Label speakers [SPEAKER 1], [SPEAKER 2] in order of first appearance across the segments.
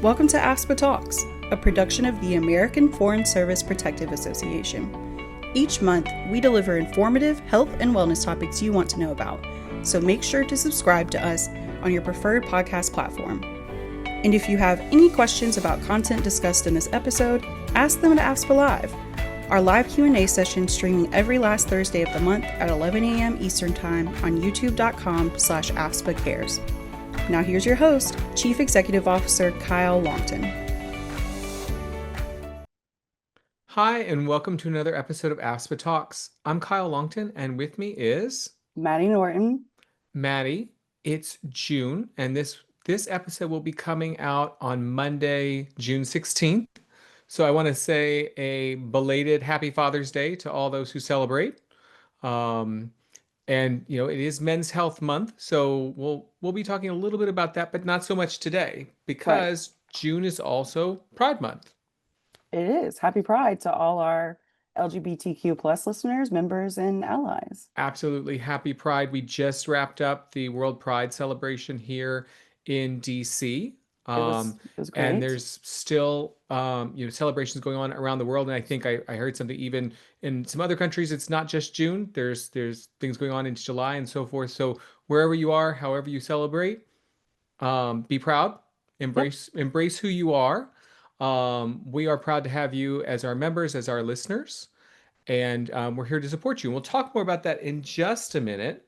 [SPEAKER 1] Welcome to AFSPA Talks, a production of the American Foreign Service Protective Association. Each month, we deliver informative health and wellness topics you want to know about, so make sure to subscribe to us on your preferred podcast platform. And if you have any questions about content discussed in this episode, ask them at AFSPA Live, our live Q&A session streaming every last Thursday of the month at 11 a.m. Eastern Time on youtube.com/AFSPA Cares. Now here's your host, Chief Executive Officer Kyle Longton.
[SPEAKER 2] Hi, and welcome to another episode of AFSPA Talks. I'm Kyle Longton, and with me is
[SPEAKER 1] Maddie Norton.
[SPEAKER 2] Maddie. It's June, and this episode will be coming out on Monday, June 16th. So I want to say a belated Happy Father's Day to all those who celebrate. And it is Men's Health Month, so we'll be talking a little bit about that, but not so much today because June is also Pride Month.
[SPEAKER 1] It is. Happy Pride to all our LGBTQ plus listeners, members, and allies.
[SPEAKER 2] Absolutely. Happy Pride. We just wrapped up the World Pride celebration here in DC.
[SPEAKER 1] It was great.
[SPEAKER 2] And there's still celebrations going on around the world. And I think I heard something even in some other countries, it's not just June. There's things going on in July and so forth. So wherever you are, however you celebrate, be proud, embrace who you are. We are proud to have you as our members, as our listeners, and we're here to support you. And we'll talk more about that in just a minute.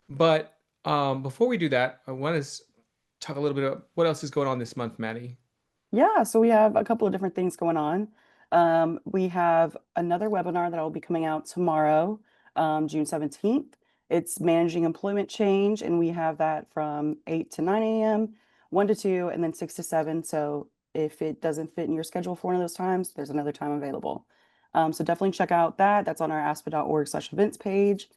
[SPEAKER 2] But before we do that, I want to talk a little bit about what else is going on this month, Maddie.
[SPEAKER 1] Yeah, so we have a couple of different things going on. We have another webinar that will be coming out tomorrow, June 17th. It's Managing Employment Change, and we have that from 8 to 9 a.m., 1 to 2, and then 6 to 7. So if it doesn't fit in your schedule for one of those times, there's another time available. So definitely check out that. That's on our aspa.org/events page.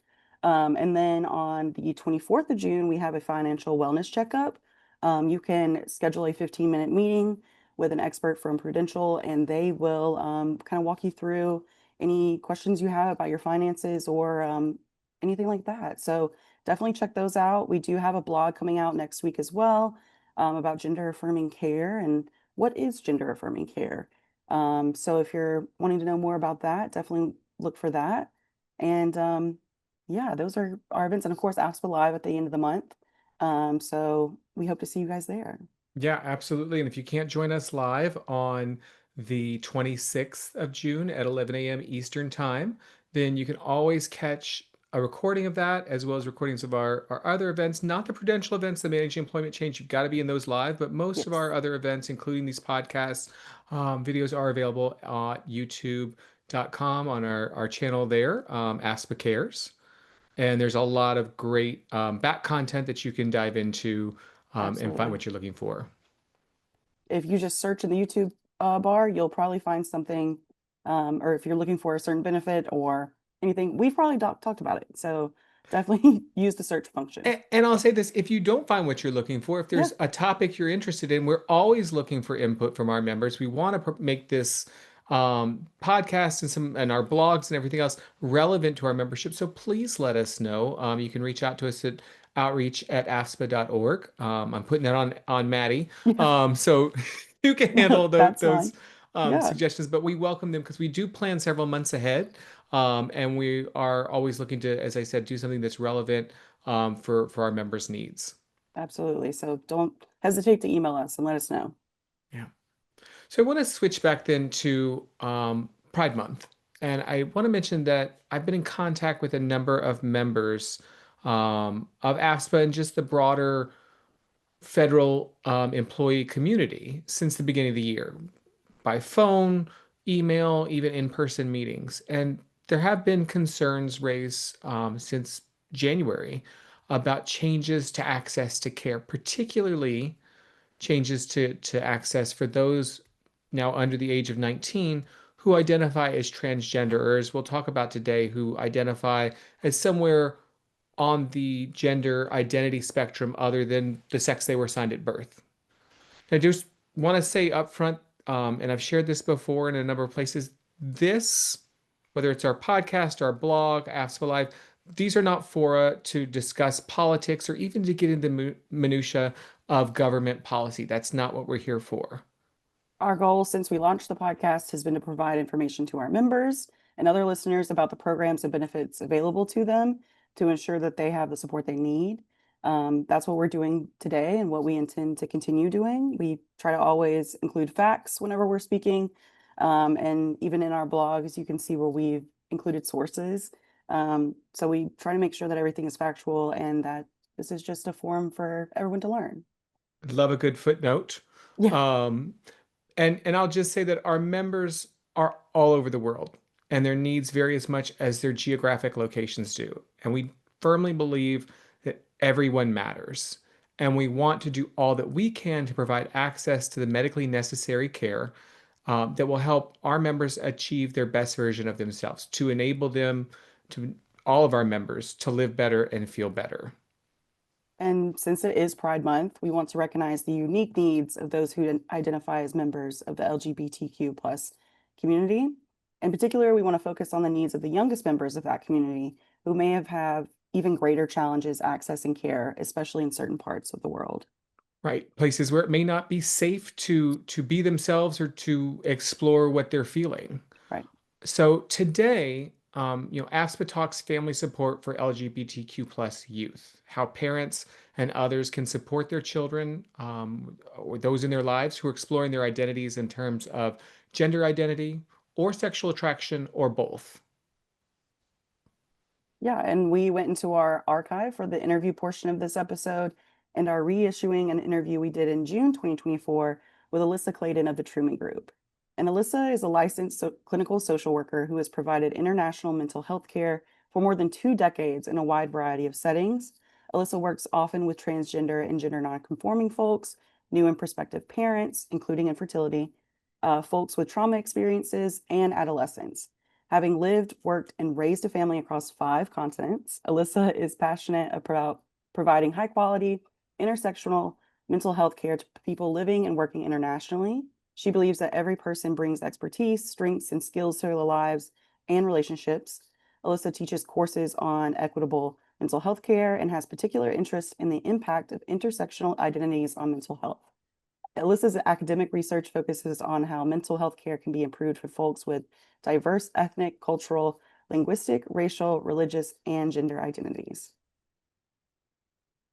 [SPEAKER 1] And then on the 24th of June, we have a financial wellness checkup. You can schedule a 15-minute meeting with an expert from Prudential, and they will kind of walk you through any questions you have about your finances or anything like that. So definitely check those out. We do have a blog coming out next week as well about gender affirming care and what is gender affirming care. So if you're wanting to know more about that, definitely look for that. And yeah, those are our events. And of course, AFSPA Live at the end of the month. So we hope to see you guys there.
[SPEAKER 2] Yeah, absolutely. And if you can't join us live on the 26th of June at 11 a.m. Eastern Time, then you can always catch a recording of that as well as recordings of our other events, not the Prudential events, the Managing Employment Change. You've got to be in those live, but most of our other events, including these podcasts, videos are available at youtube.com on our channel there, AFSPA Cares. And there's a lot of great back content that you can dive into and find what you're looking for.
[SPEAKER 1] If you just search in the YouTube bar, you'll probably find something, or if you're looking for a certain benefit or anything, we've probably talked about it. So definitely use the search function.
[SPEAKER 2] And I'll say this, if you don't find what you're looking for, if there's a topic you're interested in, we're always looking for input from our members. We want to make this podcast and our blogs and everything else relevant to our membership. So please let us know. You can reach out to us at outreach@afspa.org. I'm putting that on Maddie. So you can handle those suggestions, but we welcome them because we do plan several months ahead. And we are always looking to, as I said, do something that's relevant for our members' needs.
[SPEAKER 1] Absolutely. So don't hesitate to email us and let us know.
[SPEAKER 2] Yeah. So I want to switch back then to Pride Month. And I want to mention that I've been in contact with a number of members of AFSPA and just the broader federal employee community since the beginning of the year, by phone, email, even in-person meetings. And there have been concerns raised since January about changes to access to care, particularly changes to access for those now under the age of 19 who identify as transgender, or as we'll talk about today, who identify as somewhere on the gender identity spectrum other than the sex they were assigned at birth. I just want to say up front, and I've shared this before in a number of places, whether it's our podcast, our blog, AFSPA Live, these are not fora to discuss politics or even to get into the minutia of government policy. That's not what we're here for.
[SPEAKER 1] Our goal since we launched the podcast has been to provide information to our members and other listeners about the programs and benefits available to them to ensure that they have the support they need. That's what we're doing today and what we intend to continue doing. We try to always include facts whenever we're speaking. And even in our blogs, you can see where we've included sources. So we try to make sure that everything is factual and that this is just a forum for everyone to learn.
[SPEAKER 2] Love a good footnote.
[SPEAKER 1] Yeah.
[SPEAKER 2] Um, and I'll just say that our members are all over the world, and their needs vary as much as their geographic locations do. And we firmly believe that everyone matters. And we want to do all that we can to provide access to the medically necessary care that will help our members achieve their best version of themselves, to enable them, to all of our members, to live better and feel better.
[SPEAKER 1] And since it is Pride Month, we want to recognize the unique needs of those who identify as members of the LGBTQ plus community. In particular, we want to focus on the needs of the youngest members of that community who may have even greater challenges accessing care, especially in certain parts of the world.
[SPEAKER 2] Right. Places where it may not be safe to be themselves or to explore what they're feeling.
[SPEAKER 1] Right.
[SPEAKER 2] So today, AFSPA talks family support for LGBTQ plus youth, how parents and others can support their children or those in their lives who are exploring their identities in terms of gender identity or sexual attraction or both.
[SPEAKER 1] Yeah, and we went into our archive for the interview portion of this episode and are reissuing an interview we did in June 2024 with Alyssa Clayden of the Truman Group. And Alyssa is a licensed clinical social worker who has provided international mental health care for more than 2 decades in a wide variety of settings. Alyssa works often with transgender and gender nonconforming folks, new and prospective parents, including infertility, folks with trauma experiences, and adolescents. Having lived, worked, and raised a family across 5 continents, Alyssa is passionate about providing high quality, intersectional mental health care to people living and working internationally. She believes that every person brings expertise, strengths, and skills to their lives and relationships. Alyssa teaches courses on equitable mental health care and has particular interest in the impact of intersectional identities on mental health. Alyssa's academic research focuses on how mental health care can be improved for folks with diverse ethnic, cultural, linguistic, racial, religious, and gender identities.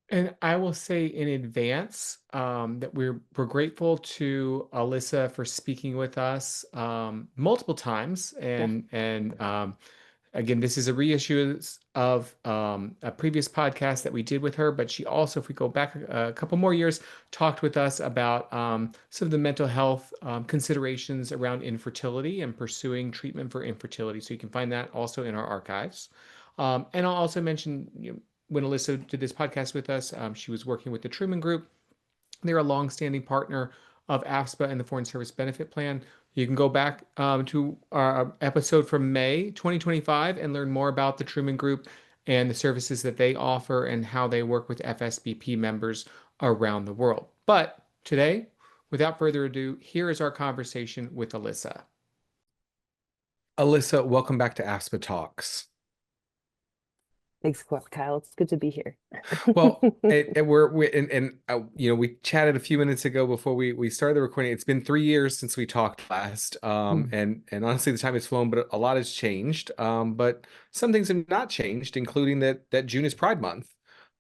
[SPEAKER 2] And I will say in advance that we're grateful to Alyssa for speaking with us multiple times,
[SPEAKER 1] Yeah.
[SPEAKER 2] and again, this is a reissue of a previous podcast that we did with her, but she also, if we go back a couple more years, talked with us about some of the mental health considerations around infertility and pursuing treatment for infertility. So you can find that also in our archives. And I'll also mention, when Alyssa did this podcast with us, she was working with the Truman Group. They're a longstanding partner of AFSPA and the Foreign Service Benefit Plan. You can go back to our episode from May 2025 and learn more about the Truman Group and the services that they offer and how they work with FSBP members around the world. But today, without further ado, here is our conversation with Alyssa. Alyssa, welcome back to AFSPA Talks.
[SPEAKER 3] Thanks, Kyle. It's good to be here.
[SPEAKER 2] Well, we chatted a few minutes ago before we started the recording. It's been 3 years since we talked last, and honestly, the time has flown, but a lot has changed. But some things have not changed, including that June is Pride Month,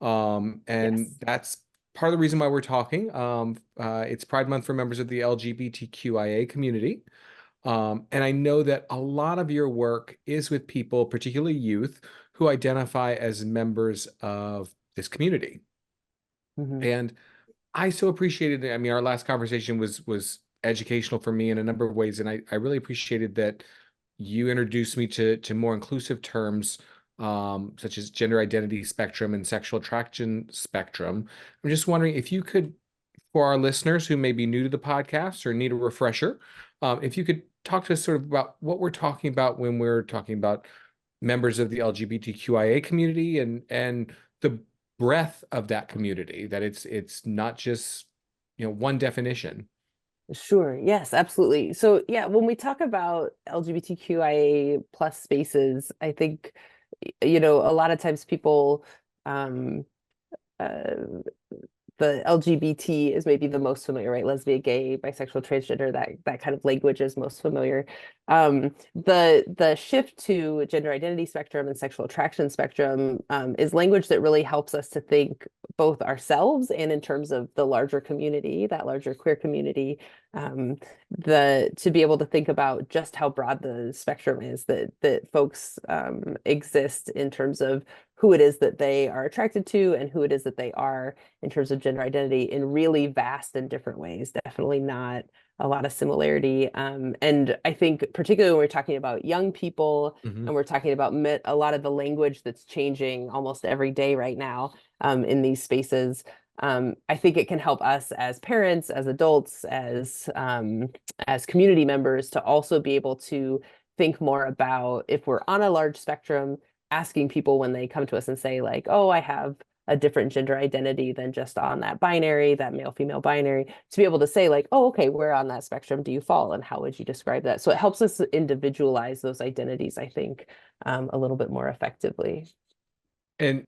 [SPEAKER 2] and
[SPEAKER 3] Yes.
[SPEAKER 2] that's part of the reason why we're talking. It's Pride Month for members of the LGBTQIA community. And I know that a lot of your work is with people, particularly youth, who identify as members of this community.
[SPEAKER 3] Mhm.
[SPEAKER 2] And I so appreciated it. I mean, our last conversation was educational for me in a number of ways, and I really appreciated that you introduced me to more inclusive terms, such as gender identity spectrum and sexual attraction spectrum. I'm just wondering if you could, for our listeners who may be new to the podcast or need a refresher, if you could talk to us sort of about what we're talking about when we're talking about members of the LGBTQIA community and the breadth of that community, that it's not just, one definition.
[SPEAKER 3] Sure. Yes, absolutely. So yeah, when we talk about LGBTQIA plus spaces, I think, a lot of times people um, uh, the LGBT is maybe the most familiar, right? Lesbian, gay, bisexual, transgender, that kind of language is most familiar. The shift to gender identity spectrum and sexual attraction spectrum is language that really helps us to think both ourselves and in terms of the larger community, that larger queer community, to be able to think about just how broad the spectrum is that folks exist in terms of who it is that they are attracted to and who it is that they are in terms of gender identity in really vast and different ways. Definitely not a lot of similarity. And I think particularly when we're talking about young people
[SPEAKER 2] Mhm.
[SPEAKER 3] and we're talking about a lot of the language that's changing almost every day right now in these spaces, I think it can help us as parents, as adults, as community members to also be able to think more about if we're on a large spectrum, asking people when they come to us and say like, oh, I have a different gender identity than just on that binary, that male female binary, to be able to say like, oh, okay, where on that spectrum do you fall and how would you describe that? So it helps us individualize those identities, I think, a little bit more effectively.
[SPEAKER 2] And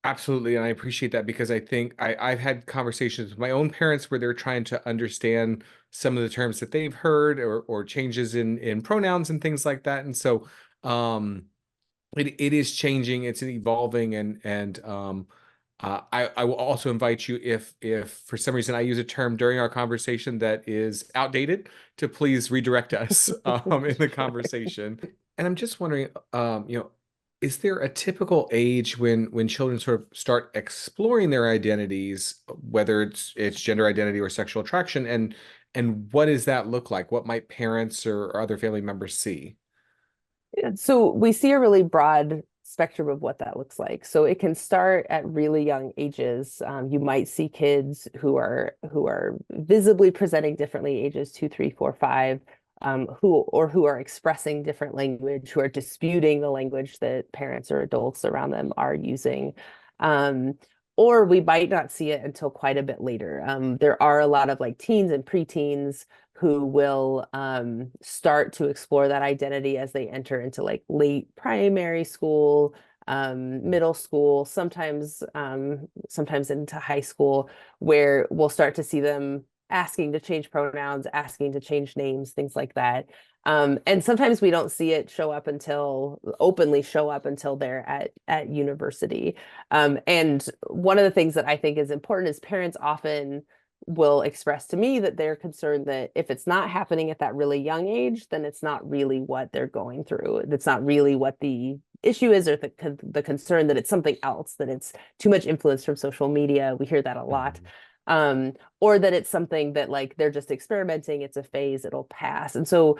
[SPEAKER 2] absolutely, and I appreciate that because I think I've had conversations with my own parents where they're trying to understand some of the terms that they've heard or changes in pronouns and things like that. And so it is changing, it's evolving, and I will also invite you if for some reason I use a term during our conversation that is outdated to please redirect us in the conversation. And I'm just wondering, is there a typical age when children sort of start exploring their identities, whether it's gender identity or sexual attraction, and what does that look like? What might parents or other family members see?
[SPEAKER 3] So we see a really broad spectrum of what that looks like. So it can start at really young ages. You might see kids who are visibly presenting differently, ages 2, 3, 4, 5, who are expressing different language, who are disputing the language that parents or adults around them are using. Or we might not see it until quite a bit later. There are a lot of like teens and preteens who will start to explore that identity as they enter into like late primary school, middle school, sometimes into high school, where we'll start to see them asking to change pronouns, asking to change names, things like that. And sometimes we don't see it openly show up until they're at university. And one of the things that I think is important is parents often will express to me that they're concerned that if it's not happening at that really young age, then it's not really what they're going through. That's not really what the issue is, or the concern that it's something else, that it's too much influence from social media. We hear that a lot.
[SPEAKER 2] Mhm.
[SPEAKER 3] Or that it's something that like they're just experimenting, it's a phase, it'll pass. And so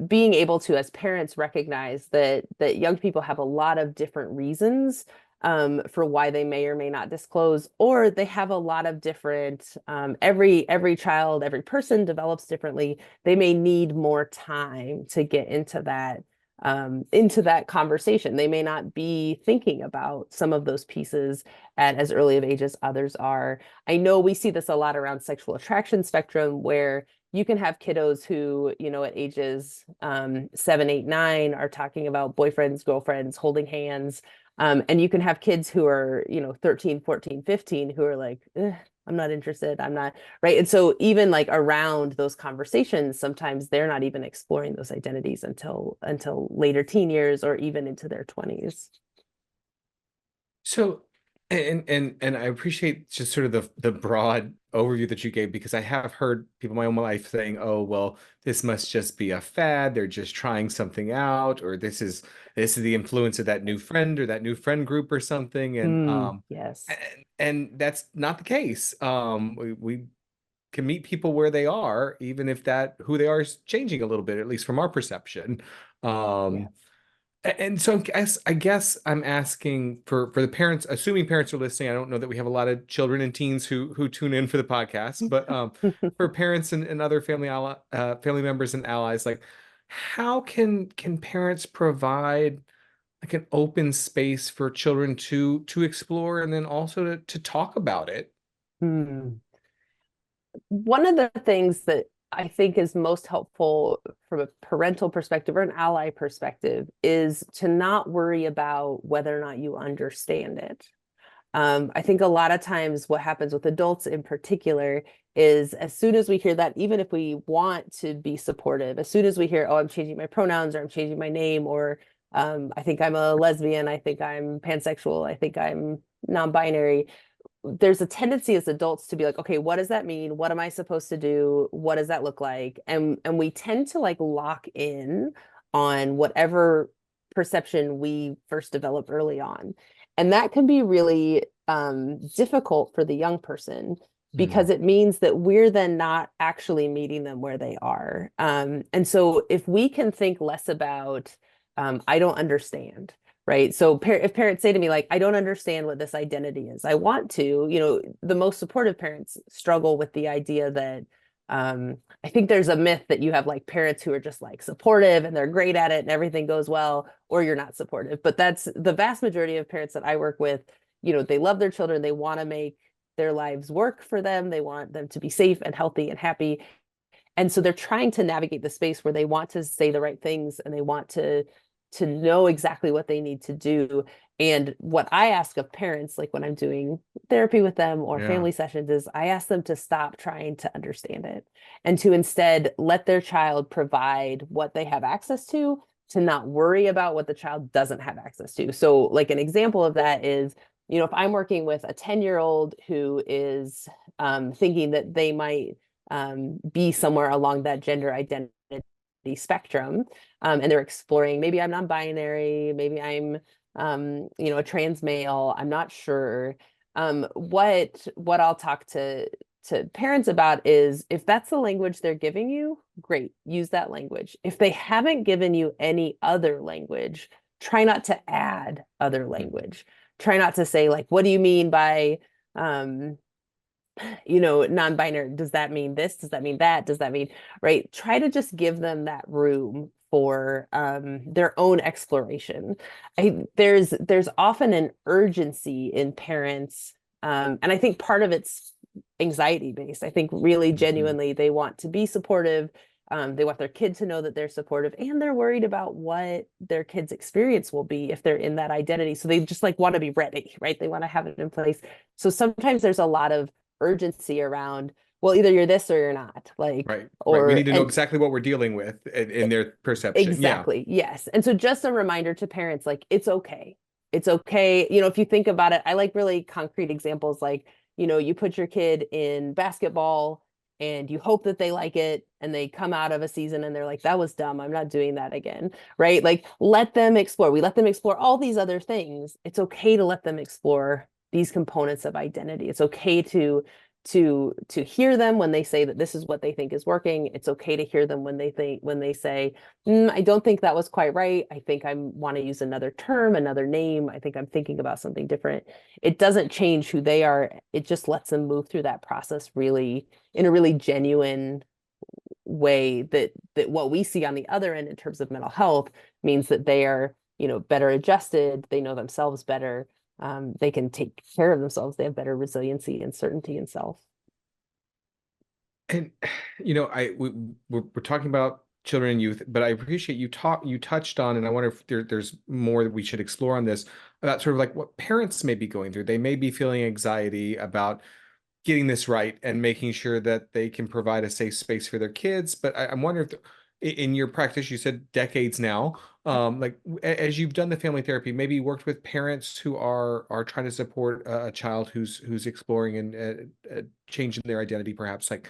[SPEAKER 3] being able to, as parents, recognize that young people have a lot of different reasons for why they may or may not disclose, or they have a lot of different, every child, every person develops differently. They may need more time to get into that conversation. They may not be thinking about some of those pieces at as early of age as others are. I know we see this a lot around sexual attraction spectrum, where you can have kiddos who, at ages 7, 8, 9 are talking about boyfriends, girlfriends, holding hands. And you can have kids who are, 13, 14, 15 who are like, I'm not interested. I'm not right. And so even like around those conversations, sometimes they're not even exploring those identities until later teen years or even into their 20s.
[SPEAKER 2] So, and I appreciate just sort of the broad overview that you gave because I have heard people in my own life saying, "Oh, well, this must just be a fad. They're just trying something out, or this is the influence of that new friend or that new friend group or something."
[SPEAKER 3] Yes.
[SPEAKER 2] And that's not the case. We can meet people where they are, even if that who they are is changing a little bit, at least from our perception.
[SPEAKER 3] Yeah.
[SPEAKER 2] Um, and so I guess I'm asking for the parents, assuming parents are listening. I don't know that we have a lot of children and teens who tune in for the podcast, but for parents and other family members and allies, like how can parents provide like an open space for children to explore and then also to talk about it?
[SPEAKER 3] Hmm. One of the things that I think is most helpful from a parental perspective or an ally perspective is to not worry about whether or not you understand it. I think a lot of times what happens with adults in particular is as soon as we hear that, even if we want to be supportive, as soon as we hear, oh, I'm changing my pronouns or I'm changing my name, or I think I'm a lesbian, I think I'm pansexual, I think I'm non-binary, there's a tendency as adults to be like, okay, what does that mean? What am I supposed to do? What does that look like? And we tend to like lock in on whatever perception we first develop early on. And that can be really difficult for the young person because it means that we're then not actually meeting them where they are. And so if we can think less about, I don't understand, right? So if parents say to me, like, I don't understand what this identity is, I want to, the most supportive parents struggle with the idea that I think there's a myth that you have like parents who are just like supportive and they're great at it and everything goes well, or you're not supportive. But that's the vast majority of parents that I work with, they love their children. They want to make their lives work for them. They want them to be safe and healthy and happy. And so they're trying to navigate the space where they want to say the right things and they want to know exactly what they need to do. And what I ask of parents, like when I'm doing therapy with them or family sessions, is I ask them to stop trying to understand it and to instead let their child provide what they have access to not worry about what the child doesn't have access to. So like an example of that is, if I'm working with a 10-year-old who is thinking that they might be somewhere along that gender identity spectrum, and they're exploring, maybe I'm non-binary, maybe I'm a trans male, I'm not sure. What I'll talk to parents about is, if that's the language they're giving you, great, use that language. If they haven't given you any other language, try not to add other language. Try not to say, like, what do you mean by non-binary? Does that mean this? Does that mean that? Does that mean, right? Try to just give them that room for their own exploration. There's often an urgency in parents, and I think part of it's anxiety based. I think really genuinely they want to be supportive. They want their kid to know that they're supportive, and they're worried about what their kid's experience will be if they're in that identity. So they just like want to be ready, right? They want to have it in place. So sometimes there's a lot of urgency around, well, either you're this or you're not, like,
[SPEAKER 2] Right.
[SPEAKER 3] or
[SPEAKER 2] We need to know exactly what we're dealing with in their perception.
[SPEAKER 3] exactly. Yes. And so just a reminder to parents, like, it's okay. It's okay. If you think about it, I like really concrete examples, like, you put your kid in basketball and you hope that they like it, and they come out of a season and they're like, that was dumb, I'm not doing that again, right? Like, let them explore. We let them explore all these other things. It's okay to let them explore these components of identity. It's okay to hear them when they say that this is what they think is working. It's okay to hear them when they say, I don't think that was quite right, I think I want to use another term, another name, I think I'm thinking about something different. It doesn't change who they are. It just lets them move through that process really in a really genuine way, that what we see on the other end in terms of mental health means that they are, better adjusted, they know themselves better, they can take care of themselves, they have better resiliency and certainty in self.
[SPEAKER 2] And we're talking about children and youth, but I appreciate you touched on, and I wonder if there's more that we should explore on this, about sort of like what parents may be going through. They may be feeling anxiety about getting this right and making sure that they can provide a safe space for their kids. But I'm wondering if in your practice, you said decades now, like as you've done the family therapy, maybe you worked with parents who are trying to support a child who's exploring and changing their identity, perhaps, like,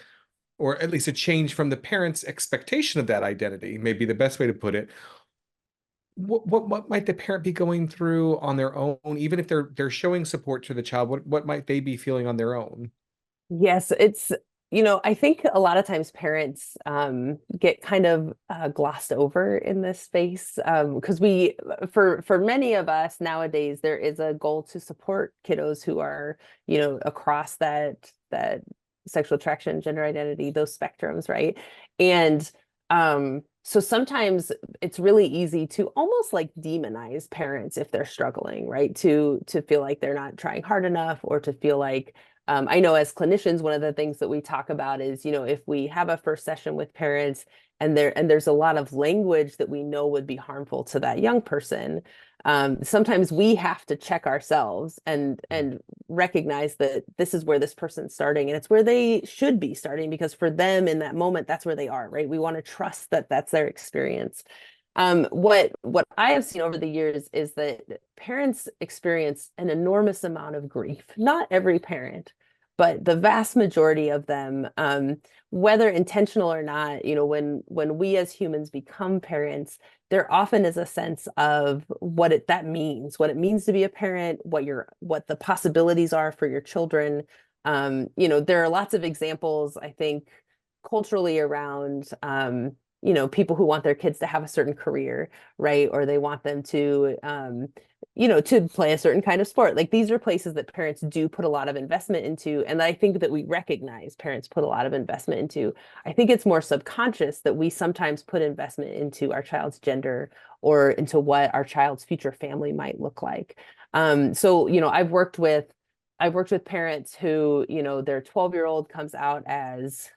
[SPEAKER 2] or at least a change from the parents' expectation of that identity, may be the best way to put it. What might the parent be going through on their own, even if they're showing support to the child? What might they be feeling on their own?
[SPEAKER 3] Yes, it's, I think a lot of times parents get kind of glossed over in this space, because for many of us nowadays, there is a goal to support kiddos who are, across that sexual attraction, gender identity, those spectrums, right? And so sometimes it's really easy to almost like demonize parents if they're struggling, right? To feel like they're not trying hard enough, or to feel like I know as clinicians, one of the things that we talk about is, if we have a first session with parents and there's a lot of language that we know would be harmful to that young person, sometimes we have to check ourselves and recognize that this is where this person's starting, and it's where they should be starting, because for them in that moment, that's where they are, right? We want to trust that that's their experience. What I have seen over the years is that parents experience an enormous amount of grief. Not every parent, but the vast majority of them, whether intentional or not, when we as humans become parents, there often is a sense of what it means to be a parent, what the possibilities are for your children. There are lots of examples, I think, culturally around people who want their kids to have a certain career, right? Or they want them to to play a certain kind of sport. Like, these are places that parents do put a lot of investment into, and I think that we recognize parents put a lot of investment into. I think it's more subconscious that we sometimes put investment into our child's gender or into what our child's future family might look like. So I've worked with parents who, their 12-year-old comes out as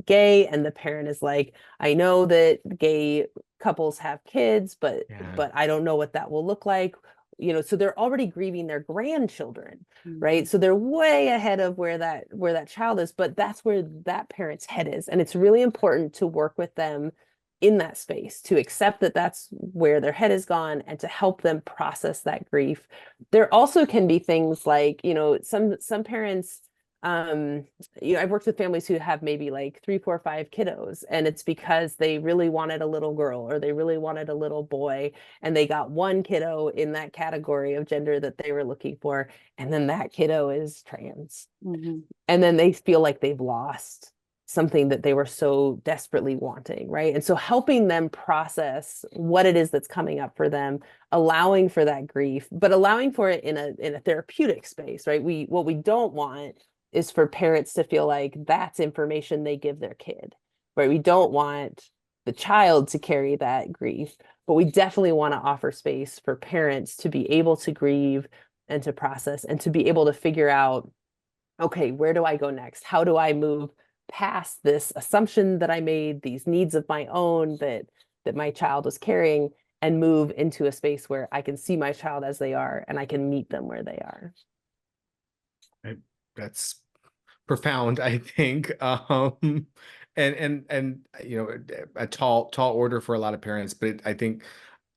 [SPEAKER 3] gay, and the parent is like, I know that gay couples have kids, but
[SPEAKER 2] Yeah.
[SPEAKER 3] I don't know what that will look like. So they're already grieving their grandchildren,
[SPEAKER 1] Mhm.
[SPEAKER 3] right? So they're way ahead of where that child is, but that's where that parent's head is. And it's really important to work with them in that space, to accept that that's where their head has gone, and to help them process that grief. There also can be things like, some parents, I've worked with families who have maybe like 3, 4, 5 kiddos, and it's because they really wanted a little girl or they really wanted a little boy, and they got one kiddo in that category of gender that they were looking for, and then that kiddo is trans.
[SPEAKER 1] Mhm.
[SPEAKER 3] And then they feel like they've lost something that they were so desperately wanting, right? And so helping them process what it is that's coming up for them, allowing for that grief, but allowing for it in a therapeutic space, right? What we don't want is for parents to feel like that's information they give their kid, right? We don't want the child to carry that grief, but we definitely want to offer space for parents to be able to grieve and to process and to be able to figure out, okay, where do I go next? How do I move past this assumption that I made, these needs of my own that my child was carrying, and move into a space where I can see my child as they are and I can meet them where they are.
[SPEAKER 2] That's profound, I think. And a tall order for a lot of parents, but I think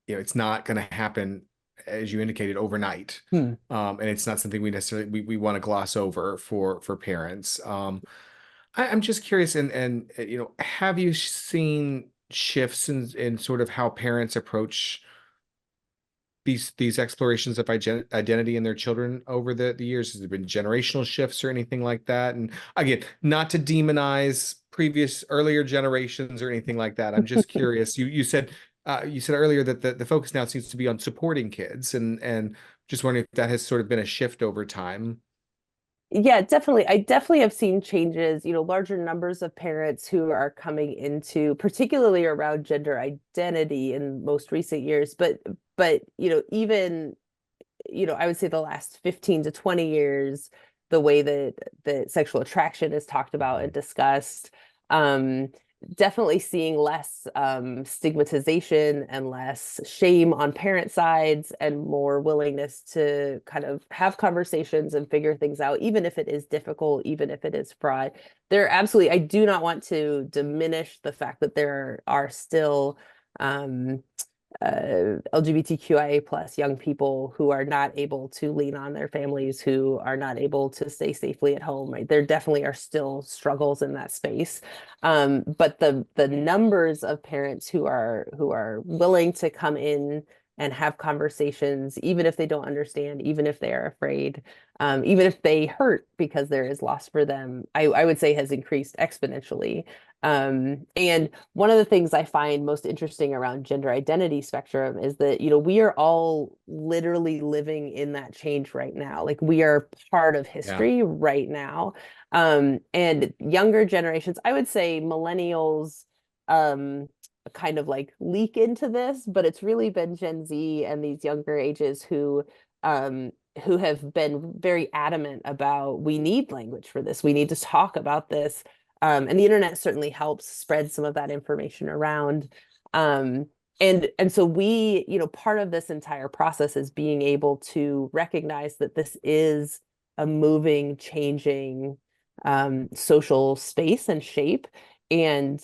[SPEAKER 2] it's not going to happen, as you indicated, overnight. And it's not something we necessarily we want to gloss over for parents. I'm just curious, and have you seen shifts in sort of how parents approach these explorations of identity in their children over the years? Has there been generational shifts or anything like that? And again, not to demonize earlier generations or anything like that. I'm just curious. You said earlier that the focus now seems to be on supporting kids, and just wondering if that has sort of been a shift over time.
[SPEAKER 3] Yeah, definitely. I definitely have seen changes, larger numbers of parents who are coming into, particularly around gender identity in most recent years. But even, I would say the last 15 to 20 years, the way that sexual attraction is talked about and discussed, um, definitely seeing less stigmatization and less shame on parent sides, and more willingness to kind of have conversations and figure things out, even if it is difficult, even if it is fraught. I do not want to diminish the fact that there are still LGBTQIA plus young people who are not able to lean on their families, who are not able to stay safely at home, right? There definitely are still struggles in that space. But the numbers of parents who are willing to come in and have conversations, even if they don't understand, even if they are afraid, even if they hurt because there is loss for them, I would say has increased exponentially. And one of the things I find most interesting around gender identity spectrum is that, we are all literally living in that change right now. Like, we are part of
[SPEAKER 2] Yeah.
[SPEAKER 3] history right now. And younger generations, I would say millennials, kind of like leak into this, but it's really been Gen Z and these younger ages who, who have been very adamant about, we need language for this. We need to talk about this. And the internet certainly helps spread some of that information around. And so we, part of this entire process is being able to recognize that this is a moving, changing social space and shape. And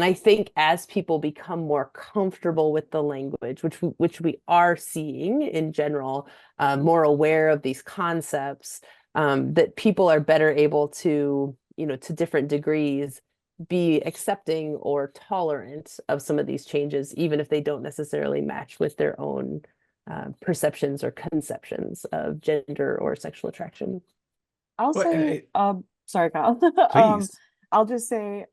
[SPEAKER 3] I think as people become more comfortable with the language, which we are seeing in general, more aware of these concepts, that people are better able to, to different degrees, be accepting or tolerant of some of these changes, even if they don't necessarily match with their own perceptions or conceptions of gender or sexual attraction.
[SPEAKER 1] I'll
[SPEAKER 2] Well, and
[SPEAKER 1] say, sorry, Kyle.
[SPEAKER 2] please.
[SPEAKER 1] I'll just say,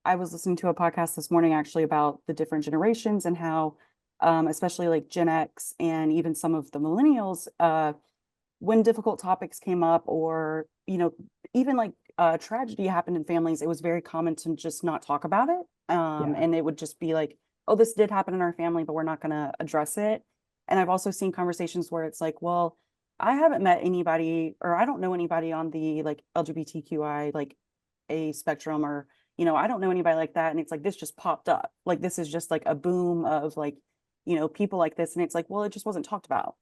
[SPEAKER 1] I was listening to a podcast this morning actually about the different generations and how, especially like Gen X and even some of the millennials, when difficult topics came up, or, even like tragedy happened in families, it was very common to just not talk about it. And it would just be like, oh, this did happen in our family, but we're not going to address it. And I've also seen conversations where it's like, well, I haven't met anybody, or I don't know anybody on the like LGBTQI, like a spectrum, or, I don't know anybody like that. And it's like, this just popped up. Like, this is just like a boom of like, people like this. And it's like, well, it just wasn't talked about.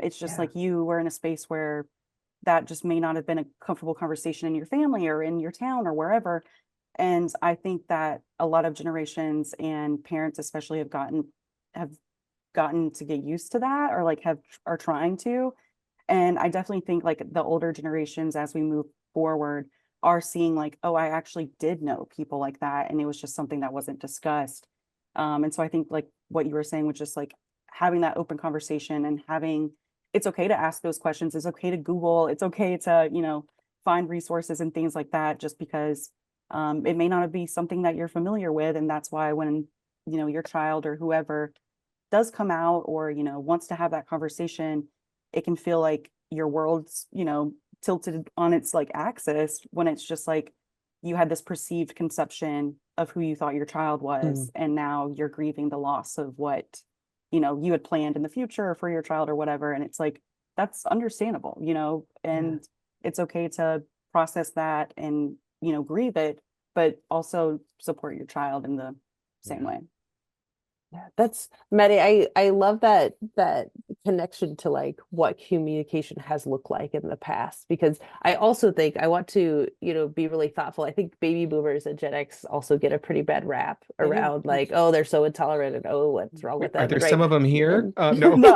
[SPEAKER 1] It's just like you were in a space where that just may not have been a comfortable conversation in your family or in your town or wherever. And I think that a lot of generations and parents especially have gotten to get used to that, or like are trying to. And I definitely think like the older generations, as we move forward, are seeing like, oh, I actually did know people like that, and it was just something that wasn't discussed. And so I think like what you were saying was just like having that open conversation, and it's okay to ask those questions. It's okay to Google. It's okay to, find resources and things like that, just because it may not be something that you're familiar with. And that's why when, your child or whoever does come out, or, wants to have that conversation, it can feel like your world's, tilted on its like axis, when it's just like you had this perceived conception of who you thought your child was, and now you're grieving the loss of what you had planned in the future for your child or whatever. And it's like, that's understandable, and it's okay to process that and grieve it, but also support your child in the same way.
[SPEAKER 3] Yeah, that's Maddie. I love that connection to like what communication has looked like in the past, because I also think I want to, be really thoughtful. I think baby boomers and Gen X also get a pretty bad rap around like, oh, they're so intolerant, and oh, what's wrong with
[SPEAKER 2] Are
[SPEAKER 3] them,
[SPEAKER 2] there
[SPEAKER 3] right?
[SPEAKER 2] some of them here?
[SPEAKER 3] And
[SPEAKER 2] No.
[SPEAKER 1] No.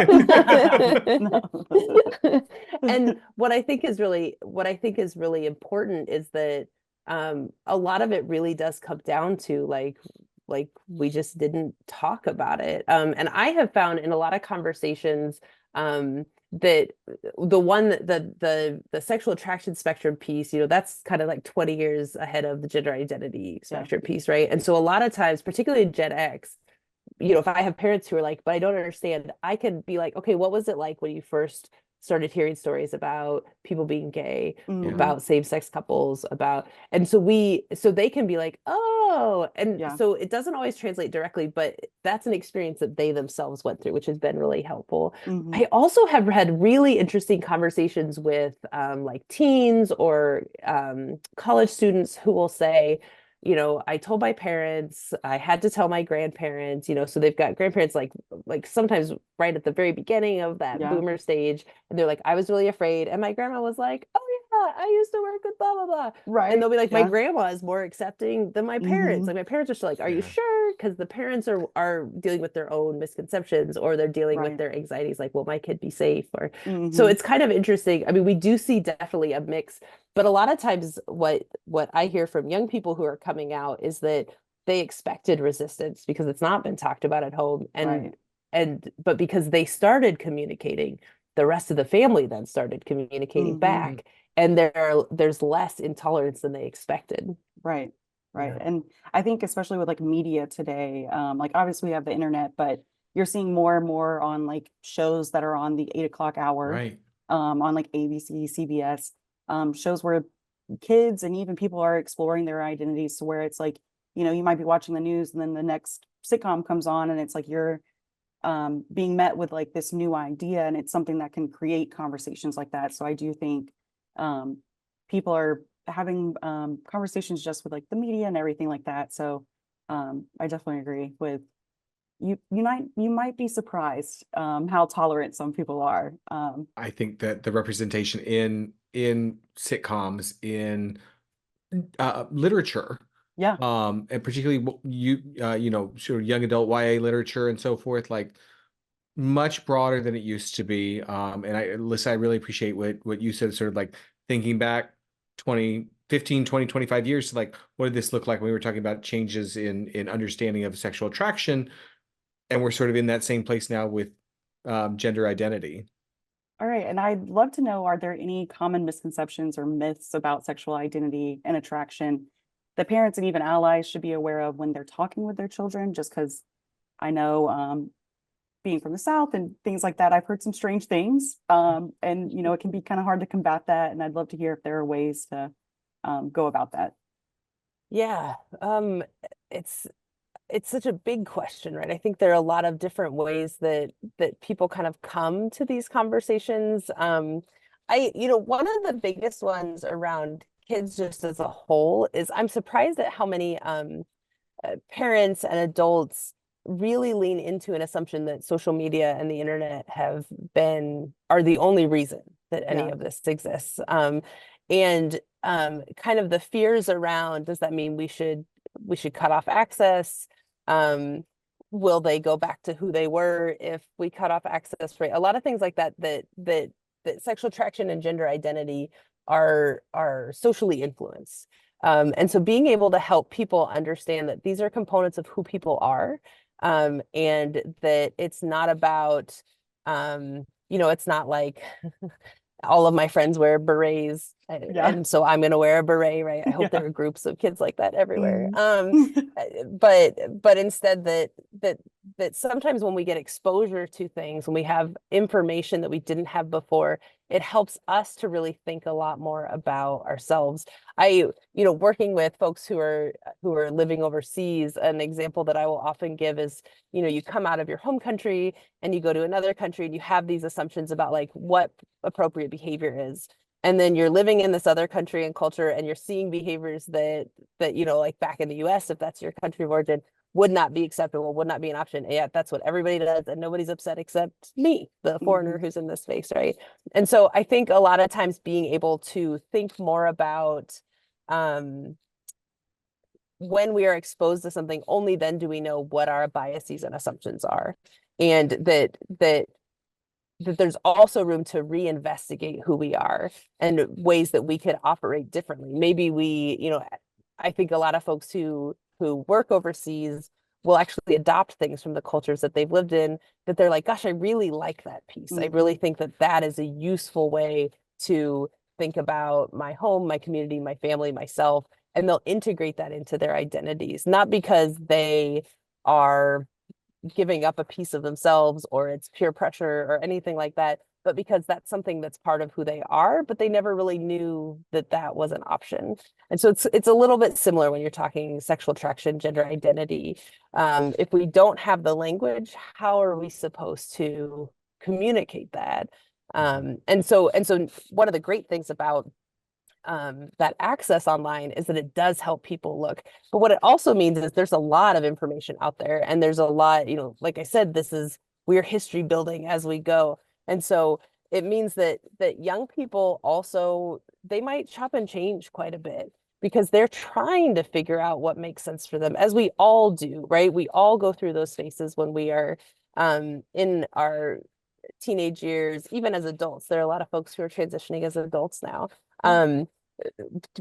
[SPEAKER 3] and what I think is really important is that a lot of it really does come down to like we just didn't talk about it. And I have found in a lot of conversations that the sexual attraction spectrum piece, that's kind of like 20 years ahead of the gender identity spectrum piece, right? And so a lot of times, particularly in Gen X, if I have parents who are like, but I don't understand, I can be like, okay, what was it like when you first started hearing stories about people being gay, about same-sex couples, and so they can be like, oh, and so it doesn't always translate directly, but that's an experience that they themselves went through, which has been really helpful. I also have had really interesting conversations with like teens or college students who will say, I told my parents, I had to tell my grandparents, so they've got grandparents like sometimes right at the very beginning of that boomer stage, and they're like, I was really afraid, and my grandma was like, oh yeah, I used to work with blah blah blah,
[SPEAKER 1] Right.
[SPEAKER 3] And they'll be like, my grandma is more accepting than my parents. Like my parents are still like, are you sure? Because the parents are dealing with their own misconceptions, or they're dealing with their anxieties, like, will my kid be safe? Or so it's kind of interesting. I mean, we do see definitely a mix. But a lot of times what I hear from young people who are coming out is that they expected resistance because it's not been talked about at home. But because they started communicating, the rest of the family then started communicating back. And there's less intolerance than they expected.
[SPEAKER 1] Right. And I think especially with like media today, like obviously we have the internet, but you're seeing more and more on like shows that are on the 8 o'clock hour, on like ABC, CBS. Shows where kids and even people are exploring their identities, to where it's like, you might be watching the news, and then the next sitcom comes on, and it's like you're being met with like this new idea, and it's something that can create conversations like that. So I do think people are having conversations just with like the media and everything like that. So I definitely agree with you might be surprised how tolerant some people are.
[SPEAKER 2] I think that the representation in sitcoms, in literature,
[SPEAKER 1] Yeah.
[SPEAKER 2] and particularly you know, sort of young adult YA literature and so forth, like much broader than it used to be. And Alyssa, I really appreciate what you said, sort of like thinking back 20, 15, 20, 25 years to like, what did this look like when we were talking about changes in understanding of sexual attraction? And we're sort of in that same place now with gender identity.
[SPEAKER 1] All right. And I'd love to know, are there any common misconceptions or myths about sexual identity and attraction that parents and even allies should be aware of when they're talking with their children? Just because I know being from the South and things like that, I've heard some strange things. And you know, it can be kind of hard to combat that. And I'd love to hear if there are ways to go about that.
[SPEAKER 3] Yeah, it's it's such a big question, right? I think there are a lot of different ways that people kind of come to these conversations. One of the biggest ones around kids just as a whole is I'm surprised at how many parents and adults really lean into an assumption that social media and the internet are the only reason that any
[SPEAKER 1] Yeah.
[SPEAKER 3] of this exists. And kind of the fears around, does that mean we should cut off access? Will they go back to who they were if we cut off access, right? A lot of things like that sexual attraction and gender identity are socially influenced. And so being able to help people understand that these are components of who people are, and that it's not about, it's not like all of my friends wear berets,
[SPEAKER 1] Yeah.
[SPEAKER 3] and so I'm going to wear a beret, right? I hope
[SPEAKER 1] Yeah.
[SPEAKER 3] there are groups of kids like that everywhere.
[SPEAKER 1] Mhm.
[SPEAKER 3] But instead that sometimes when we get exposure to things, when we have information that we didn't have before, it helps us to really think a lot more about ourselves. Working with folks who are living overseas, an example that I will often give is, you come out of your home country and you go to another country and you have these assumptions about like what appropriate behavior is. And then you're living in this other country and culture and you're seeing behaviors that like back in the US, if that's your country of origin, would not be acceptable, would not be an option. And yet that's what everybody does, and nobody's upset except me, the foreigner
[SPEAKER 1] Mhm.
[SPEAKER 3] who's in this space, right? And so I think a lot of times being able to think more about when we are exposed to something, only then do we know what our biases and assumptions are. And that there's also room to reinvestigate who we are and ways that we could operate differently. Maybe I think a lot of folks who work overseas will actually adopt things from the cultures that they've lived in, that they're like, gosh, I really like that piece. I really
[SPEAKER 1] Mhm.
[SPEAKER 3] think that is a useful way to think about my home, my community, my family, myself, and they'll integrate that into their identities, not because they are giving up a piece of themselves or it's peer pressure or anything like that, but because that's something that's part of who they are, but they never really knew that was an option. And so it's a little bit similar when you're talking sexual attraction, gender identity. If we don't have the language, how are we supposed to communicate that? And so one of the great things about that access online is that it does help people look. But what it also means is there's a lot of information out there, and there's a lot, like I said, we're history building as we go. And so it means that young people also, they might chop and change quite a bit because they're trying to figure out what makes sense for them, as we all do, right? We all go through those phases when we are in our teenage years, even as adults. There are a lot of folks who are transitioning as adults now.
[SPEAKER 1] Yeah.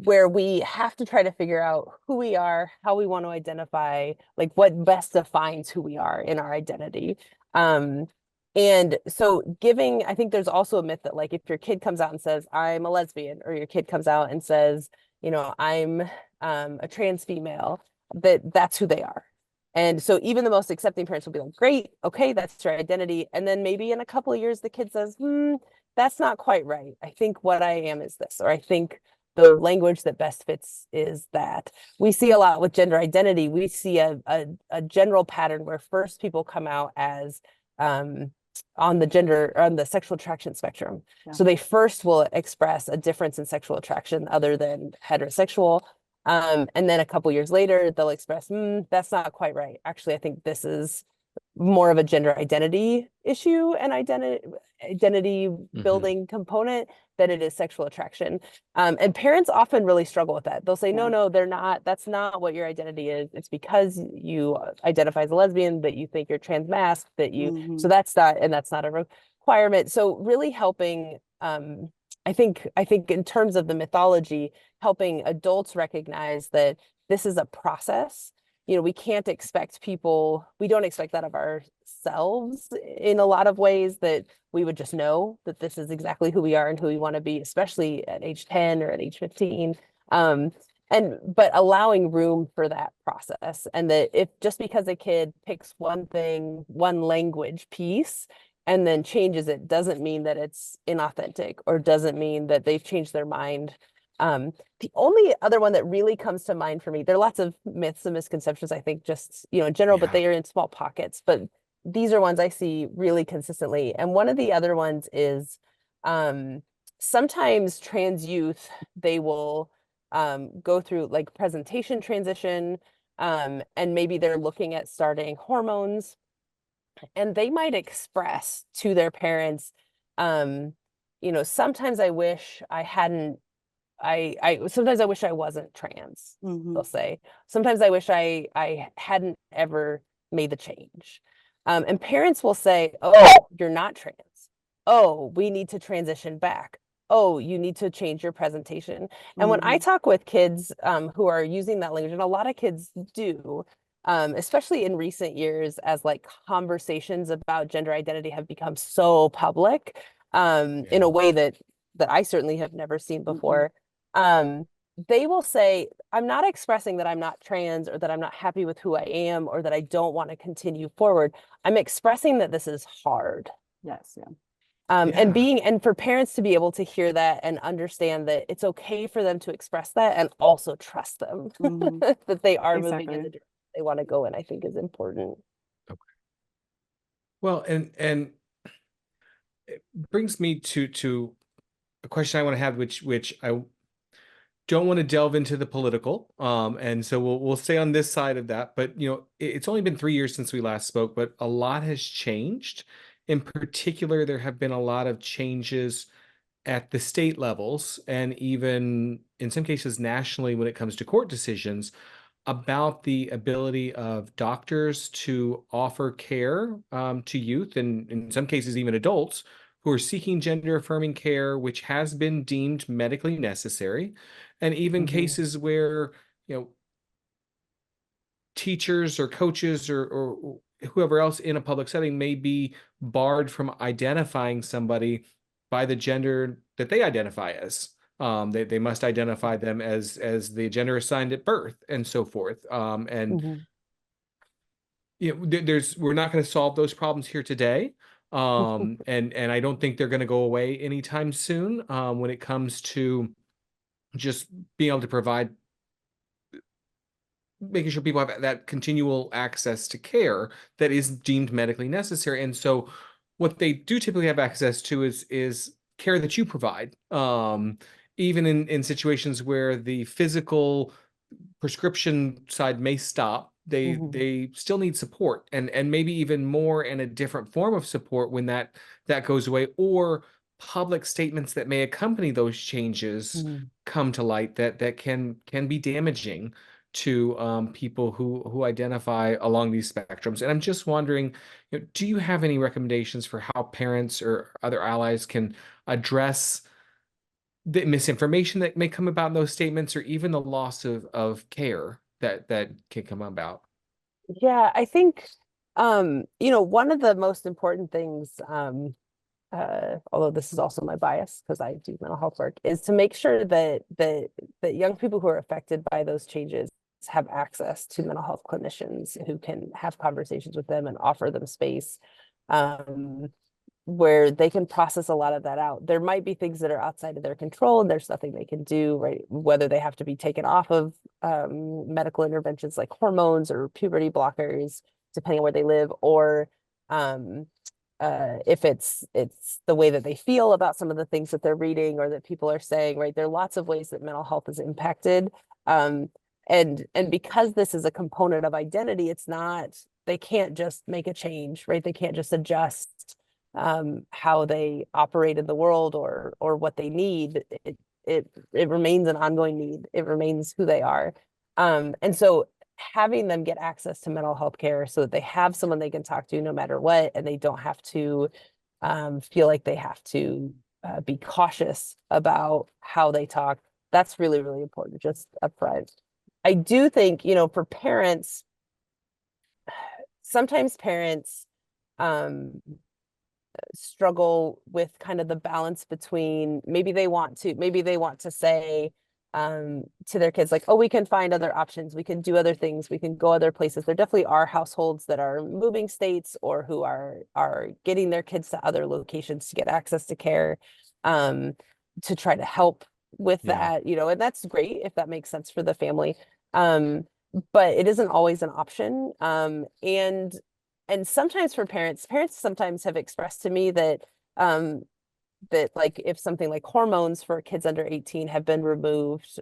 [SPEAKER 3] Where we have to try to figure out who we are, how we want to identify, like what best defines who we are in our identity. And so I think there's also a myth that like if your kid comes out and says, I'm a lesbian, or your kid comes out and says, I'm a trans female, that's who they are. And so even the most accepting parents will be like, great, okay, that's your identity. And then maybe in a couple of years, the kid says, that's not quite right. I think what I am is this, or I think the language that best fits is that. We see a lot with gender identity. We see a general pattern where first people come out as on the gender, on the sexual attraction spectrum.
[SPEAKER 1] Yeah.
[SPEAKER 3] So they first will express a difference in sexual attraction other than heterosexual. And then a couple years later, they'll express, that's not quite right. Actually, I think this is more of a gender identity issue and identity building component than it is sexual attraction. And parents often really struggle with that. They'll say,
[SPEAKER 1] Yeah.
[SPEAKER 3] no, they're not. That's not what your identity is. It's because you identify as a lesbian, that you think you're trans masked, that you, so that's not, and that's not a requirement. So really helping, I think in terms of the mythology, helping adults recognize that this is a process. You know, we can't expect people, we don't expect that of ourselves in a lot of ways, that we would just know that this is exactly who we are and who we want to be, especially at age 10 or at age 15. But allowing room for that process, and that if just because a kid picks one thing, one language piece, and then changes it, doesn't mean that it's inauthentic or doesn't mean that they've changed their mind. The only other one that really comes to mind for me, there are lots of myths and misconceptions, I think, just, you know, in general, but they are in small pockets. But these are ones I see really consistently. And one of the other ones is sometimes trans youth, they will go through like presentation transition, and maybe they're looking at starting hormones, and they might express to their parents, you know, sometimes I wish I hadn't, sometimes I wish I wasn't trans, they'll say. Sometimes I wish I hadn't ever made the change. And parents will say, oh, you're not trans. Oh, we need to transition back. Oh, you need to change your presentation. And when I talk with kids who are using that language, and a lot of kids do, especially in recent years, as like conversations about gender identity have become so public, in a way that I certainly have never seen before. They will say, I'm not expressing that I'm not trans or that I'm not happy with who I am or that I don't want to continue forward. I'm expressing that this is hard.
[SPEAKER 1] Yes. Yeah.
[SPEAKER 3] And for parents to be able to hear that and understand that it's okay for them to express that, and also trust them that they are moving in the direction they want to go in, I think is important.
[SPEAKER 2] Okay. Well, and it brings me to a question I want to have, which I don't want to delve into the political, and so we'll stay on this side of that. But you know, it's only been 3 years since we last spoke, but a lot has changed. In particular, there have been a lot of changes at the state levels, and even in some cases nationally, when it comes to court decisions about the ability of doctors to offer care to youth, and in some cases even adults who are seeking gender affirming care, which has been deemed medically necessary, and even cases where, you know, teachers or coaches or whoever else in a public setting may be barred from identifying somebody by the gender that they identify as. They must identify them as the gender assigned at birth and so forth. And you know, we're not going to solve those problems here today. And I don't think they're going to go away anytime soon, when it comes to just being able to provide, making sure people have that continual access to care that is deemed medically necessary. And so what they do typically have access to is care that you provide. Even in situations where the physical prescription side may stop, they still need support, and maybe even more and a different form of support when that goes away, or public statements that may accompany those changes come to light that can be damaging to people who identify along these spectrums. And I'm just wondering, you know, do you have any recommendations for how parents or other allies can address the misinformation that may come about in those statements, or even the loss of care that can come about?
[SPEAKER 3] Yeah, I think, you know, one of the most important things, although this is also my bias because I do mental health work, is to make sure that young people who are affected by those changes have access to mental health clinicians who can have conversations with them and offer them space, where they can process a lot of that out. There might be things that are outside of their control, and there's nothing they can do, right? Whether they have to be taken off of medical interventions like hormones or puberty blockers, depending on where they live, or if it's the way that they feel about some of the things that they're reading or that people are saying, right? There are lots of ways that mental health is impacted. Um, and because this is a component of identity, it's not, they can't just make a change, right? They can't just adjust how they operate in the world or what they need. It remains an ongoing need. It remains who they are. And so having them get access to mental health care so that they have someone they can talk to no matter what, and they don't have to feel like they have to be cautious about how they talk. That's really, really important, just upfront. I do think, for parents, sometimes parents um, struggle with kind of the balance between maybe they want to say to their kids, like, oh, we can find other options, we can do other things, we can go other places. There definitely are households that are moving states or who are getting their kids to other locations to get access to care, to try to help with that, and that's great if that makes sense for the family. But it isn't always an option. And sometimes for parents sometimes have expressed to me that like if something like hormones for kids under 18 have been removed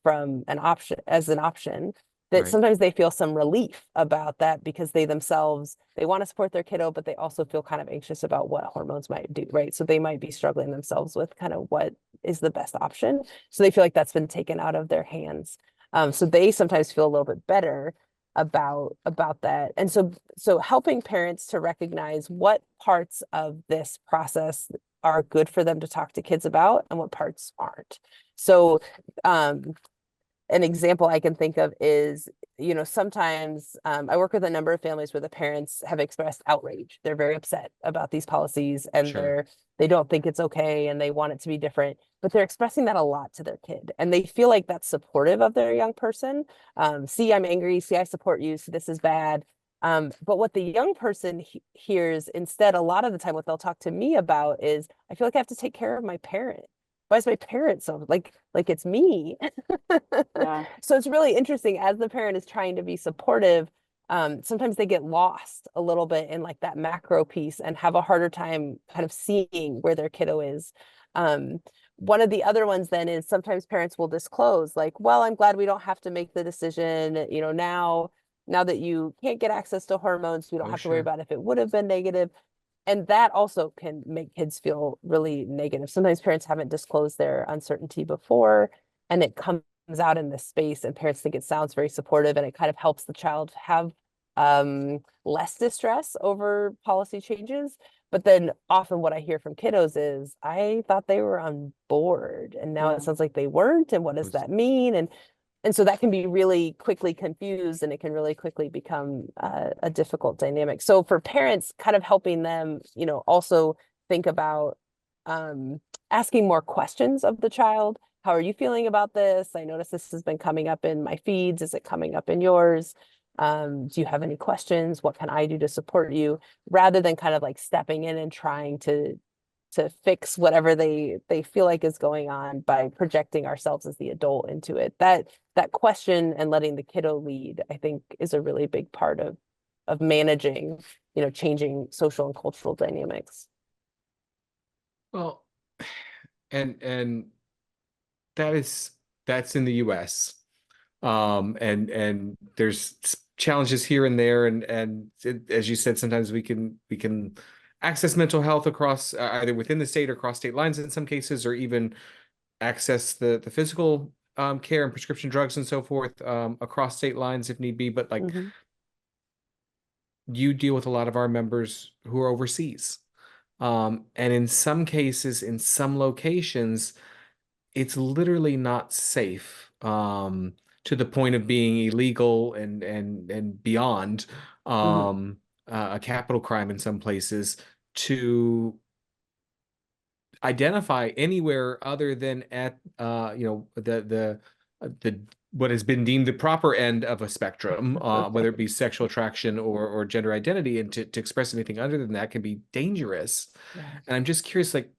[SPEAKER 3] from an option, that
[SPEAKER 2] Right.
[SPEAKER 3] sometimes they feel some relief about that because they themselves, they want to support their kiddo, but they also feel kind of anxious about what hormones might do, right? So they might be struggling themselves with kind of what is the best option. So they feel like that's been taken out of their hands. So they sometimes feel a little bit better about that. And so helping parents to recognize what parts of this process are good for them to talk to kids about and what parts aren't. So an example I can think of is, sometimes I work with a number of families where the parents have expressed outrage. They're very upset about these policies and
[SPEAKER 2] Sure.
[SPEAKER 3] they don't think it's okay and they want it to be different, but they're expressing that a lot to their kid and they feel like that's supportive of their young person. See, I'm angry. See, I support you. So this is bad. But what the young person hears instead, a lot of the time, what they'll talk to me about is, I feel like I have to take care of my parent. Why is my parent so like it's me?
[SPEAKER 1] Yeah.
[SPEAKER 3] So it's really interesting as the parent is trying to be supportive. Sometimes they get lost a little bit in like that macro piece and have a harder time kind of seeing where their kiddo is. Um, One of the other ones then is sometimes parents will disclose like, well, I'm glad we don't have to make the decision, now that you can't get access to hormones, we don't
[SPEAKER 2] Oh,
[SPEAKER 3] have to worry
[SPEAKER 2] sure.
[SPEAKER 3] about if it would have been negative. And that also can make kids feel really negative. Sometimes parents haven't disclosed their uncertainty before, and it comes out in this space, and parents think it sounds very supportive, and it kind of helps the child have less distress over policy changes. But then often what I hear from kiddos is, I thought they were on board, and now it
[SPEAKER 1] Yeah.
[SPEAKER 3] sounds like they weren't, and what does
[SPEAKER 2] Was
[SPEAKER 3] that mean? And so that can be really quickly confused and it can really quickly become a difficult dynamic. So for parents, kind of helping them, also think about um, asking more questions of the child. How are you feeling about this? I notice this has been coming up in my feeds. Is it coming up in yours? Do you have any questions? What can I do to support you? Rather than kind of like stepping in and trying to fix whatever they feel like is going on by projecting ourselves as the adult into it. That question and letting the kiddo lead, I think, is a really big part of managing, changing social and cultural dynamics.
[SPEAKER 2] Well, and that's in the US. And there's challenges here and there, and as you said, sometimes we can access mental health across either within the state or across state lines in some cases, or even access the physical care and prescription drugs and so forth across state lines if need be. But like,
[SPEAKER 3] Mhm.
[SPEAKER 2] you deal with a lot of our members who are overseas. And in some cases, in some locations, it's literally not safe, to the point of being illegal and beyond,
[SPEAKER 3] Mhm.
[SPEAKER 2] a capital crime in some places, to identify anywhere other than at the what has been deemed the proper end of a spectrum, whether it be sexual attraction or gender identity, and to express anything other than that can be dangerous.
[SPEAKER 3] Yeah.
[SPEAKER 2] And I'm just curious, like,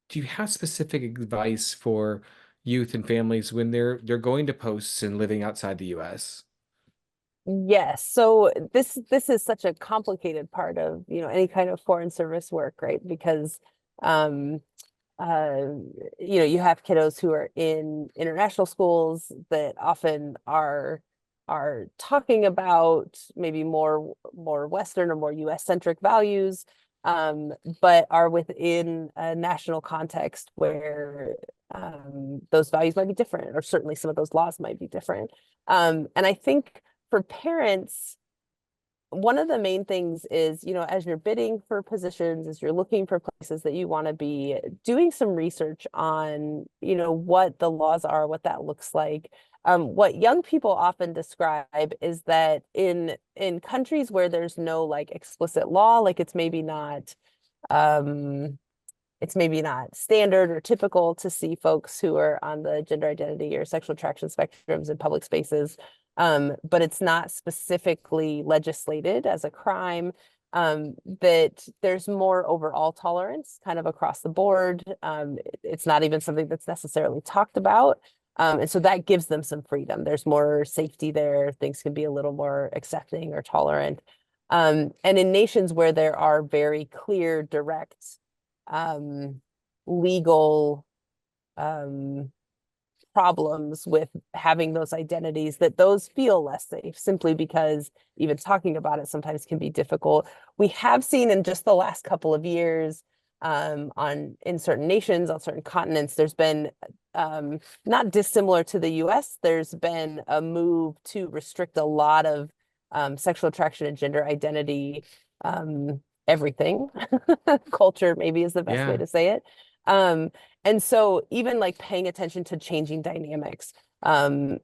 [SPEAKER 2] do you have specific advice for youth and families when they're going to posts and living outside the US?
[SPEAKER 3] Yes. So this is such a complicated part of, any kind of foreign service work, right? Because um uh you have kiddos who are in international schools that often are talking about maybe more Western or more US centric values, um, but are within a national context where those values might be different, or certainly some of those laws might be different. And I think for parents, one of the main things is, as you're bidding for positions, as you're looking for places that you want to be, doing some research on, what the laws are, what that looks like. What young people often describe is that in countries where there's no like explicit law, like um, it's maybe not standard or typical to see folks who are on the gender identity or sexual attraction spectrums in public spaces, but it's not specifically legislated as a crime, that there's more overall tolerance kind of across the board. It's not even something that's necessarily talked about. And so that gives them some freedom. There's more safety there. Things can be a little more accepting or tolerant. And in nations where there are very clear, direct um, legal um, problems with having those identities, that those feel less safe simply because even talking about it sometimes can be difficult. We have seen in just the last couple of years, in certain nations, on certain continents, there's been not dissimilar to the US, there's been a move to restrict a lot of sexual attraction and gender identity, everything. Culture maybe is the best way
[SPEAKER 2] Yeah.
[SPEAKER 3] to say it. Um, and so even like paying attention to changing dynamics, and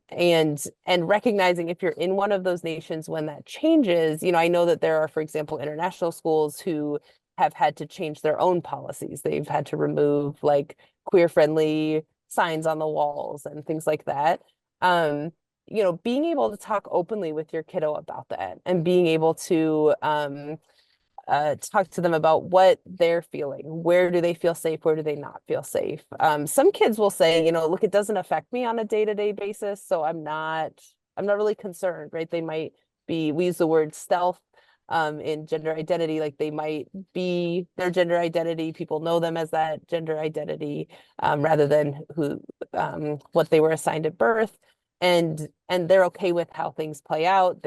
[SPEAKER 3] recognizing if you're in one of those nations when that changes, I know that there are, for example, international schools who have had to change their own policies. They've had to remove like queer friendly signs on the walls and things like that. Um, being able to talk openly with your kiddo about that and being able to talk to them about what they're feeling. Where do they feel safe? Where do they not feel safe? Some kids will say, look, it doesn't affect me on a day-to-day basis, so I'm not really concerned, right? They might be, we use the word stealth in gender identity, like they might be their gender identity. People know them as that gender identity, rather than what they were assigned at birth. And they're okay with how things play out.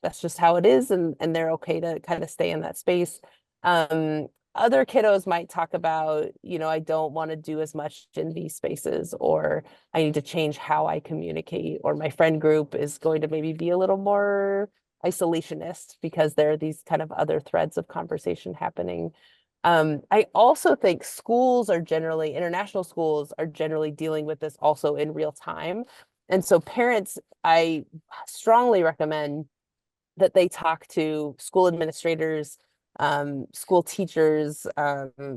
[SPEAKER 3] That's just how it is, and they're okay to kind of stay in that space. Um, Other kiddos might talk about, I don't want to do as much in these spaces, or I need to change how I communicate, or my friend group is going to maybe be a little more isolationist because there are these kind of other threads of conversation happening. I also think international schools are generally dealing with this also in real time. And so parents, I strongly recommend that they talk to school administrators, school teachers,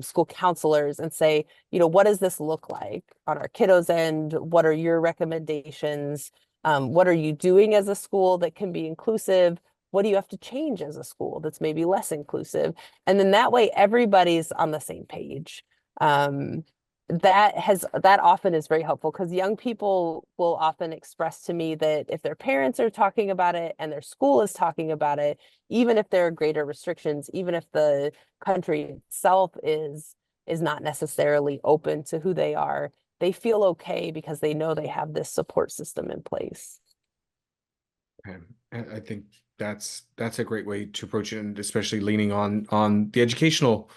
[SPEAKER 3] school counselors, and say, what does this look like on our kiddos' end? What are your recommendations? What are you doing as a school that can be inclusive? What do you have to change as a school that's maybe less inclusive? And then that way everybody's on the same page. Um, that often is very helpful, because young people will often express to me that if their parents are talking about it and their school is talking about it, even if there are greater restrictions, even if the country itself is not necessarily open to who they are, they feel okay because they know they have this support system in place.
[SPEAKER 2] Okay. And I think that's a great way to approach it, and especially leaning on the educational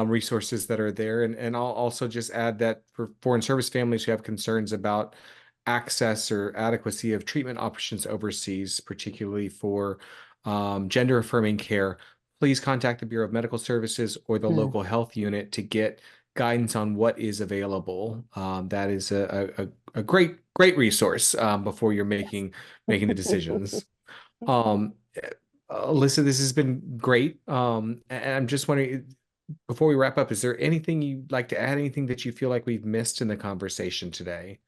[SPEAKER 2] resources that are there. And I'll also just add that for foreign service families who have concerns about access or adequacy of treatment options overseas, particularly for gender affirming care, please contact the Bureau of Medical Services or the
[SPEAKER 3] Mm.
[SPEAKER 2] local health unit to get guidance on what is available. That is a great resource before you're
[SPEAKER 3] Yes.
[SPEAKER 2] making the decisions. Um, Alyssa, this has been great. And I'm just wondering, before we wrap up, is there anything you'd like to add? Anything that you feel like we've missed in the conversation today?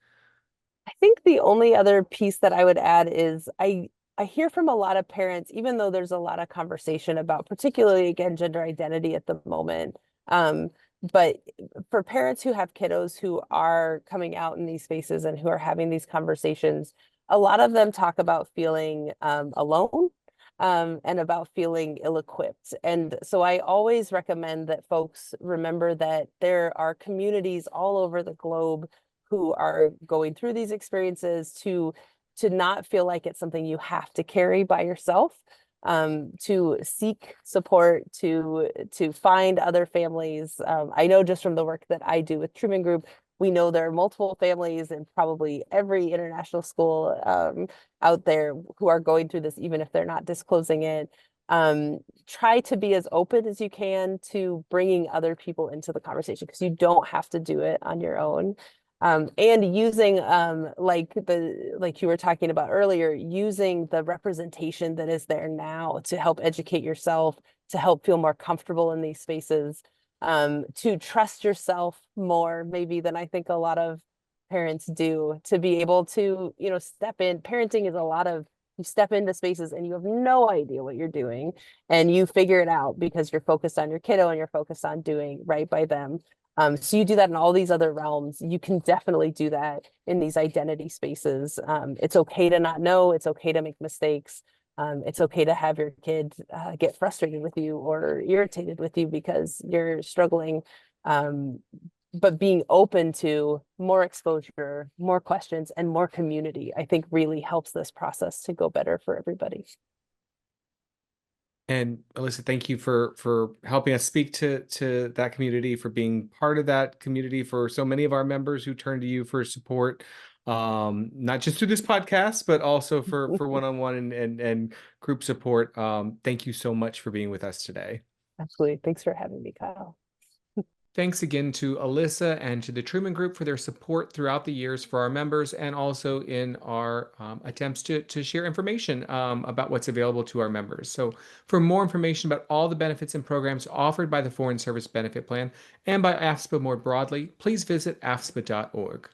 [SPEAKER 3] I think the only other piece that I would add is I hear from a lot of parents, even though there's a lot of conversation about, particularly again, gender identity at the moment. But for parents who have kiddos who are coming out in these spaces and who are having these conversations, a lot of them talk about feeling alone and about feeling ill-equipped. And so I always recommend that folks remember that there are communities all over the globe who are going through these experiences, to not feel like it's something you have to carry by yourself, to seek support, to find other families. I know just from the work that I do with Truman Group, we know there are multiple families in probably every international school out there who are going through this, even if they're not disclosing it. Try to be as open as you can to bringing other people into the conversation, because you don't have to do it on your own. And using like you were talking about earlier, using the representation that is there now to help educate yourself, to help feel more comfortable in these spaces, to trust yourself more maybe than I think a lot of parents do, to be able to, step in. Parenting is a lot of, you step into spaces and you have no idea what you're doing, and you figure it out because you're focused on your kiddo and you're focused on doing right by them. So you do that in all these other realms. You can definitely do that in these identity spaces. It's okay to not know. It's okay to make mistakes. It's okay to have your kid get frustrated with you or irritated with you because you're struggling. But being open to more exposure, more questions, and more community, I think really helps this process to go better for everybody.
[SPEAKER 2] And Alyssa, thank you for helping us speak to that community, for being part of that community, for so many of our members who turn to you for support, not just through this podcast, but also for one-on-one and group support. Thank you so much for being with us today.
[SPEAKER 3] Absolutely. Thanks for having me, Kyle.
[SPEAKER 2] Thanks again to Alyssa and to the Truman Group for their support throughout the years for our members, and also in our attempts to share information about what's available to our members. So for more information about all the benefits and programs offered by the Foreign Service Benefit Plan and by AFSPA more broadly, please visit afspa.org.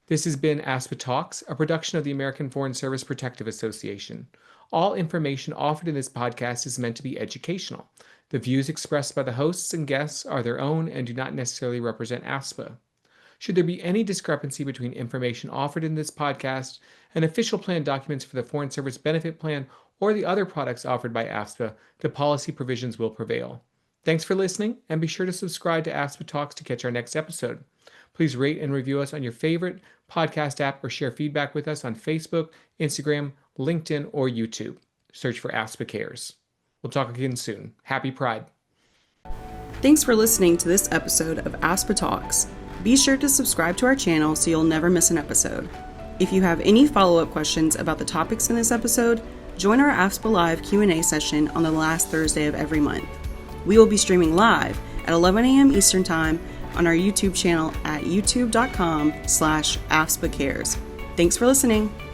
[SPEAKER 2] This has been AFSPA Talks, a production of the American Foreign Service Protective Association. All information offered in this podcast is meant to be educational. The views expressed by the hosts and guests are their own and do not necessarily represent AFSPA. Should there be any discrepancy between information offered in this podcast and official plan documents for the Foreign Service Benefit Plan or the other products offered by AFSPA, the policy provisions will prevail. Thanks for listening, and be sure to subscribe to AFSPA Talks to catch our next episode. Please rate and review us on your favorite podcast app, or share feedback with us on Facebook, Instagram, LinkedIn, or YouTube. Search for AFSPA Cares. We'll talk again soon. Happy Pride.
[SPEAKER 1] Thanks for listening to this episode of AFSPA Talks. Be sure to subscribe to our channel so you'll never miss an episode. If you have any follow-up questions about the topics in this episode, join our AFSPA Live Q&A session on the last Thursday of every month. We will be streaming live at 11 a.m. Eastern Time on our YouTube channel at youtube.com/AFSPA Cares. Thanks for listening.